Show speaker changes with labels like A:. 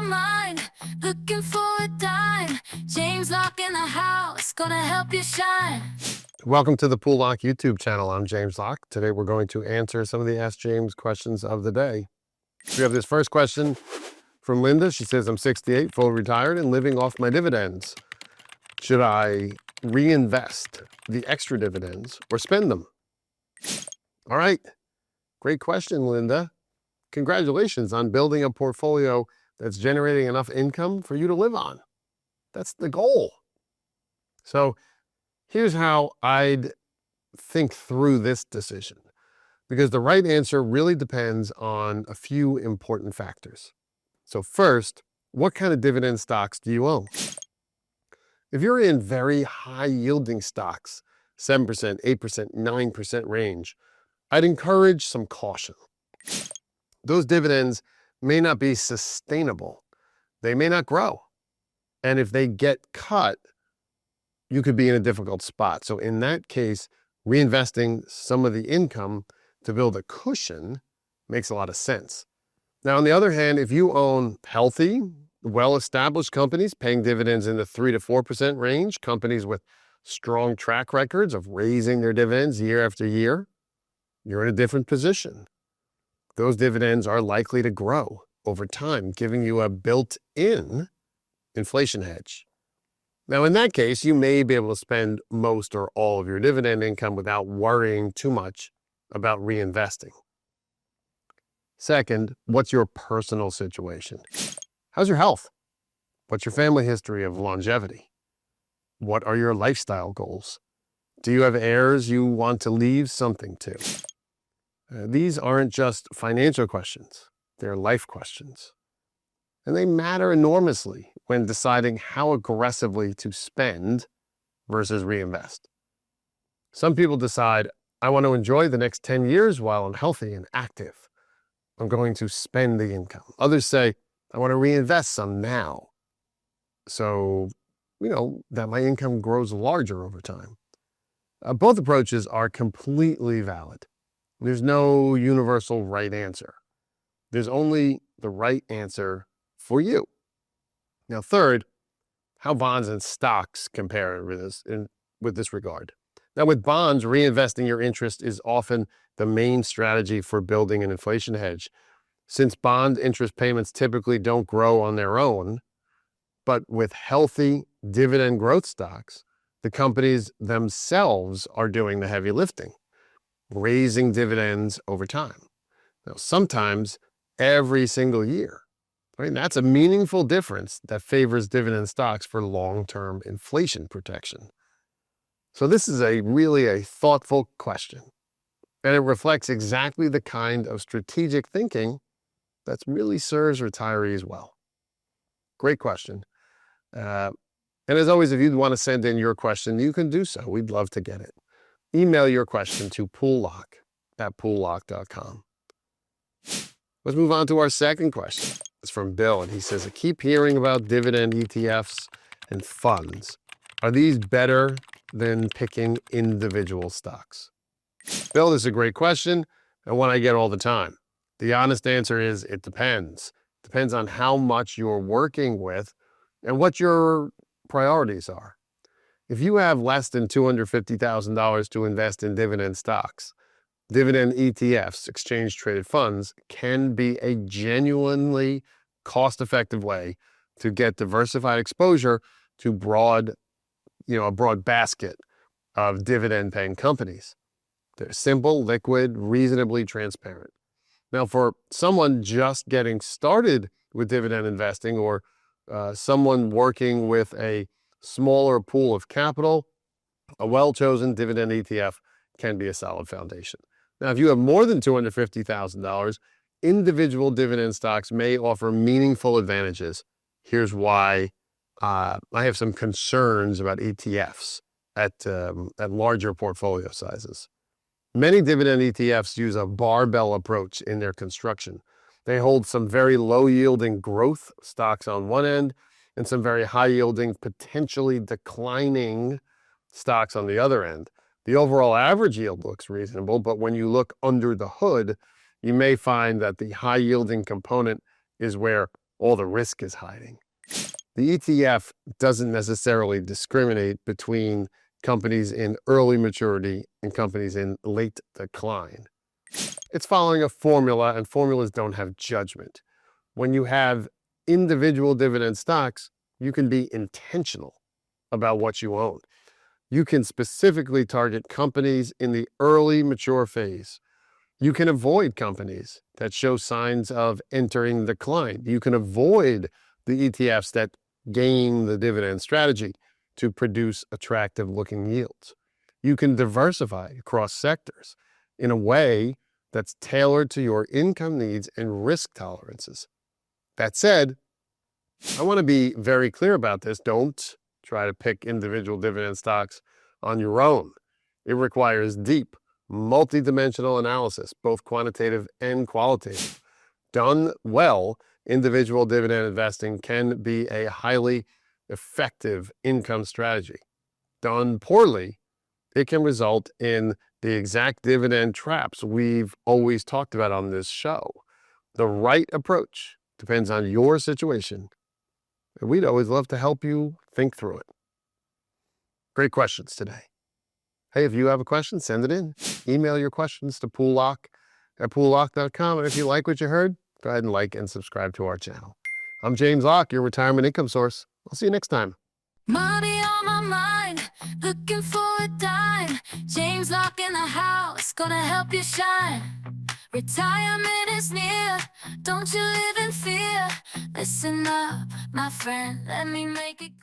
A: mind, looking for a dime. James Locke in the house, gonna help you shine.
B: Welcome to the Pool Locke YouTube channel. I'm James Locke. Today we're going to answer some of the Ask James questions of the day. We have this first question from Linda. She says, I'm 68, fully retired and living off my dividends. Should I reinvest the extra dividends or spend them? All right. Great question, Linda. Congratulations on building a portfolio that's generating enough income for you to live on. That's the goal. So here's how I'd think through this decision, because the right answer really depends on a few important factors. So first, what kind of dividend stocks do you own? If you're in very high yielding stocks, 7%, 8%, 9% range, I'd encourage some caution. Those dividends may not be sustainable. They may not grow. And if they get cut, you could be in a difficult spot. So in that case, reinvesting some of the income to build a cushion makes a lot of sense. Now, on the other hand, if you own healthy, well-established companies paying dividends in the 3 to 4% range, companies with strong track records of raising their dividends year after year, you're in a different position. Those dividends are likely to grow over time, giving you a built-in inflation hedge. Now, in that case, you may be able to spend most or all of your dividend income without worrying too much about reinvesting. Second, what's your personal situation? How's your health? What's your family history of longevity? What are your lifestyle goals? Do you have heirs you want to leave something to? These aren't just financial questions, they're life questions. And they matter enormously when deciding how aggressively to spend versus reinvest. Some people decide, I want to enjoy the next 10 years while I'm healthy and active. I'm going to spend the income. Others say, I want to reinvest some now, so, that my income grows larger over time. Both approaches are completely valid. There's no universal right answer. There's only the right answer for you. Now, third, how bonds and stocks compare with this regard. Now, with bonds, reinvesting your interest is often the main strategy for building an inflation hedge. Since bond interest payments typically don't grow on their own, but with healthy dividend growth stocks, the companies themselves are doing the heavy lifting, raising dividends over time. Now, sometimes every single year. Right? And that's a meaningful difference that favors dividend stocks for long-term inflation protection. So this is really a thoughtful question, and it reflects exactly the kind of strategic thinking that really serves retirees well. Great question. And as always, if you want to send in your question, you can do so. We'd love to get it. Email your question to poollocke@poollocke.com. Let's move on to our second question. It's from Bill, and he says, I keep hearing about dividend ETFs and funds. Are these better than picking individual stocks? Bill, this is a great question, and one I get all the time. The honest answer is it depends. It depends on how much you're working with and what your priorities are. If you have less than $250,000 to invest in dividend stocks, dividend ETFs, exchange-traded funds, can be a genuinely cost-effective way to get diversified exposure to a broad basket of dividend-paying companies. They're simple, liquid, reasonably transparent. Now, for someone just getting started with dividend investing or someone working with a smaller pool of capital, a well-chosen dividend ETF can be a solid foundation. Now, if you have more than $250,000, individual dividend stocks may offer meaningful advantages. Here's why I have some concerns about ETFs at larger portfolio sizes. Many dividend ETFs use a barbell approach in their construction. They hold some very low-yielding growth stocks on one end and some very high-yielding, potentially declining stocks on the other end. The overall average yield looks reasonable, but when you look under the hood, you may find that the high-yielding component is where all the risk is hiding. The ETF doesn't necessarily discriminate between companies in early maturity and companies in late decline. It's following a formula, and formulas don't have judgment. When you have individual dividend stocks, you can be intentional about what you own. You can specifically target companies in the early mature phase. You can avoid companies that show signs of entering decline. You can avoid the ETFs that game the dividend strategy to produce attractive looking yields. You can diversify across sectors in a way that's tailored to your income needs and risk tolerances. That said, I want to be very clear about this. Don't try to pick individual dividend stocks on your own. It requires deep, multidimensional analysis, both quantitative and qualitative. Done well, individual dividend investing can be a highly effective income strategy. Done poorly, it can result in the exact dividend traps we've always talked about on this show. The right approach depends on your situation, and we'd always love to help you think through it. Great questions today. Hey, if you have a question, send it in. Email your questions to poollock@poollock.com. And if you like what you heard, go ahead and like and subscribe to our channel. I'm James Locke, your retirement income source. I'll see you next time.
A: Money on my mind, looking for a dime. James Locke in the house, gonna help you shine. Retirement is near, don't you live in fear. Listen up, my friend, let me make it clear.